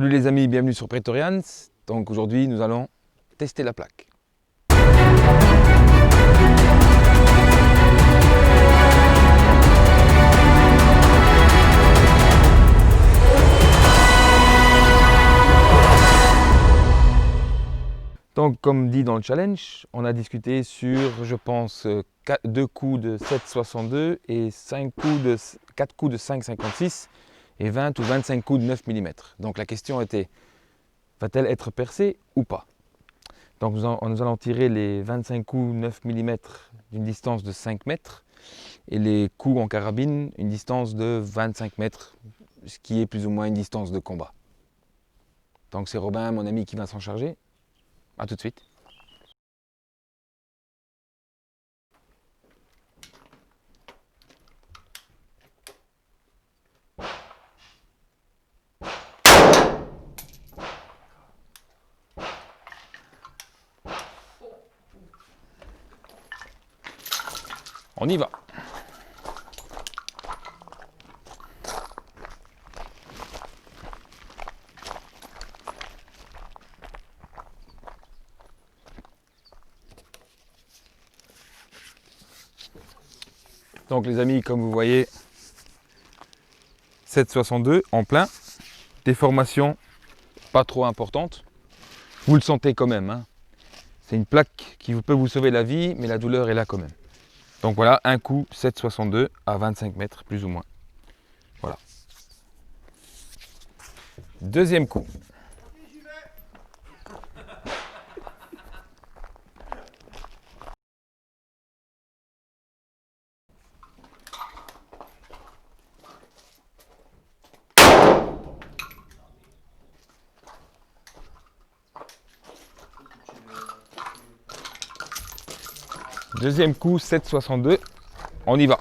Salut les amis, bienvenue sur Praetorians. Donc aujourd'hui nous allons tester la plaque. Donc comme dit dans le challenge, on a discuté sur je pense 2 coups de 7,62 et 4 coups de 5,56 et 20 ou 25 coups de 9 mm. Donc la question était, va-t-elle être percée ou pas? Donc nous allons tirer les 25 coups 9 mm d'une distance de 5 mètres et les coups en carabine une distance de 25 mètres, ce qui est plus ou moins une distance de combat. Donc c'est Robin, mon ami, qui va s'en charger. A tout de suite. On y va. Donc les amis, comme vous voyez, 7,62 en plein, déformation pas trop importante, vous le sentez quand même, hein. C'est une plaque qui peut vous sauver la vie, mais la douleur est là quand même. Donc voilà, un coup 7,62 à 25 mètres plus ou moins. Voilà. Deuxième coup. Deuxième coup, 7,62. On y va.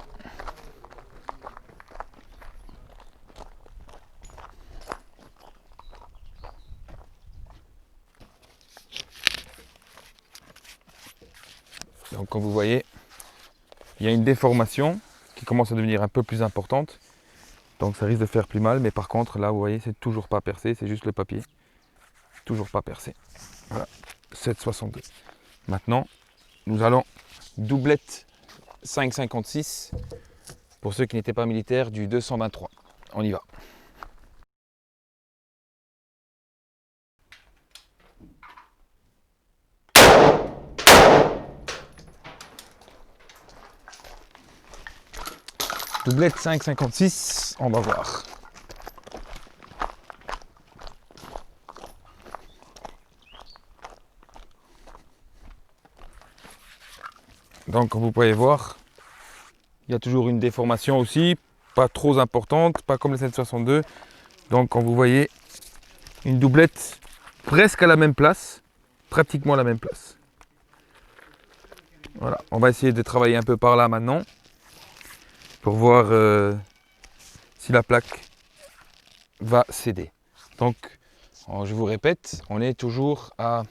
Donc comme vous voyez, il y a une déformation qui commence à devenir un peu plus importante. Donc ça risque de faire plus mal, mais par contre là vous voyez, c'est toujours pas percé, c'est juste le papier. Toujours pas percé. Voilà, 7,62. Maintenant, nous allons doublette 5,56 pour ceux qui n'étaient pas militaires du 223. On y va. Doublette 5,56, on va voir. Donc comme vous pouvez voir, il y a toujours une déformation aussi, pas trop importante, pas comme les 7,62. Donc comme vous voyez, une doublette presque à la même place, pratiquement à la même place. Voilà, on va essayer de travailler un peu par là maintenant pour voir si la plaque va céder. Donc je vous répète, on est toujours à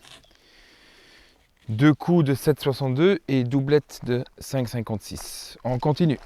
2 coups de 7,62 et doublette de 5,56. On continue.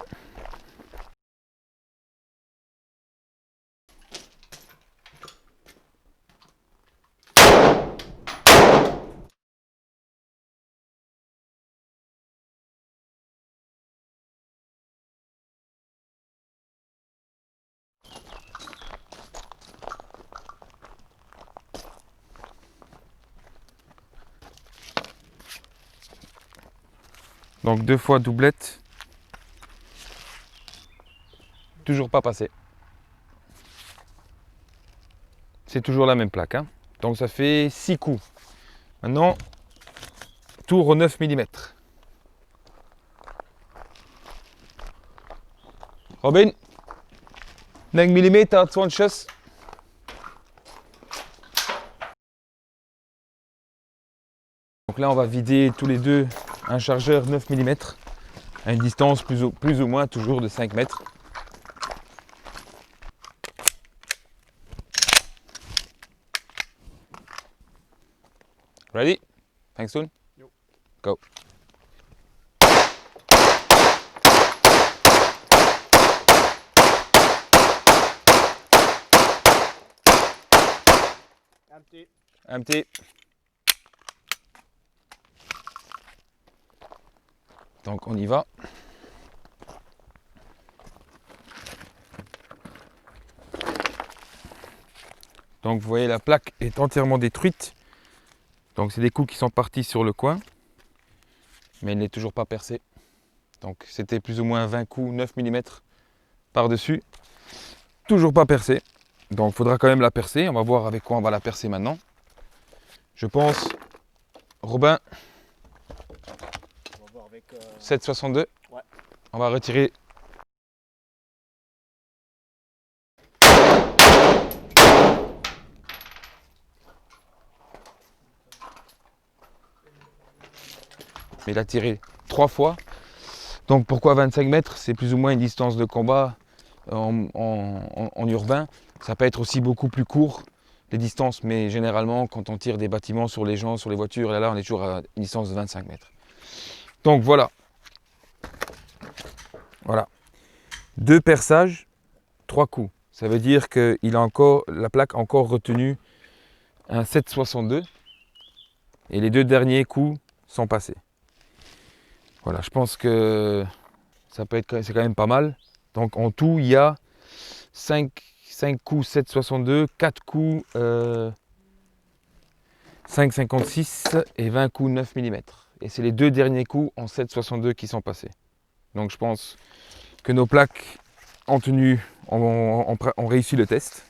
Donc 2 fois doublette. Toujours pas passé. C'est toujours la même plaque, hein. Donc ça fait 6 coups. Maintenant, tour au 9 mm. Robin, 9 mm, 20 schuss. Donc là, on va vider tous les deux un chargeur 9 mm à une distance plus ou moins toujours de 5 mètres. Ready? Thanks soon? Go. Un petit. Donc on y va. Donc vous voyez, la plaque est entièrement détruite. Donc c'est des coups qui sont partis sur le coin. Mais elle n'est toujours pas percée. Donc c'était plus ou moins 20 coups, 9 mm par-dessus. Toujours pas percée. Donc il faudra quand même la percer. On va voir avec quoi on va la percer maintenant. Je pense, Robin, On va voir avec 7,62. Ouais. On va retirer. Il a tiré 3 fois. Donc pourquoi 25 mètres? C'est plus ou moins une distance de combat en urbain. Ça peut être aussi beaucoup plus court, les distances, mais généralement quand on tire des bâtiments sur les gens, sur les voitures, là on est toujours à une distance de 25 mètres. Donc voilà. Voilà. 2 perçages, 3 coups. Ça veut dire que la plaque a encore retenu un 7,62 et les 2 derniers coups sont passés. Voilà, je pense que c'est quand même pas mal. Donc en tout, il y a 5 coups 7,62, 4 coups 5,56 et 20 coups 9 mm. Et c'est les 2 derniers coups en 7,62 qui sont passés. Donc je pense que nos plaques ont réussi le test.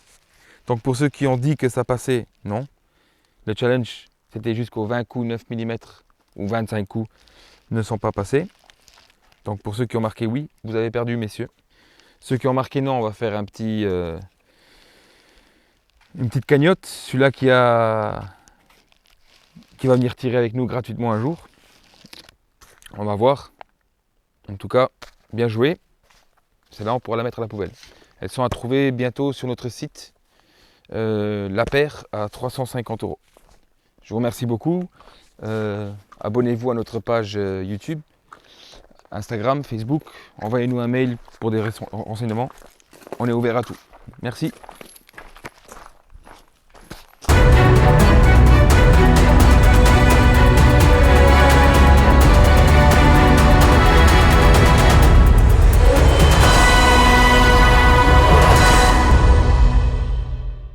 Donc pour ceux qui ont dit que ça passait, non. Le challenge, c'était jusqu'aux 20 coups 9 mm ou 25 coups ne sont pas passés. Donc pour ceux qui ont marqué oui, vous avez perdu, messieurs. Ceux qui ont marqué non, on va faire une petite cagnotte. Celui-là qui va venir tirer avec nous gratuitement un jour. On va voir. En tout cas, bien joué. Celle-là, on pourra la mettre à la poubelle. Elles sont à trouver bientôt sur notre site. La paire à 350 €. Je vous remercie beaucoup. Abonnez-vous à notre page YouTube, Instagram, Facebook. Envoyez-nous un mail pour des renseignements. On est ouvert à tout. Merci.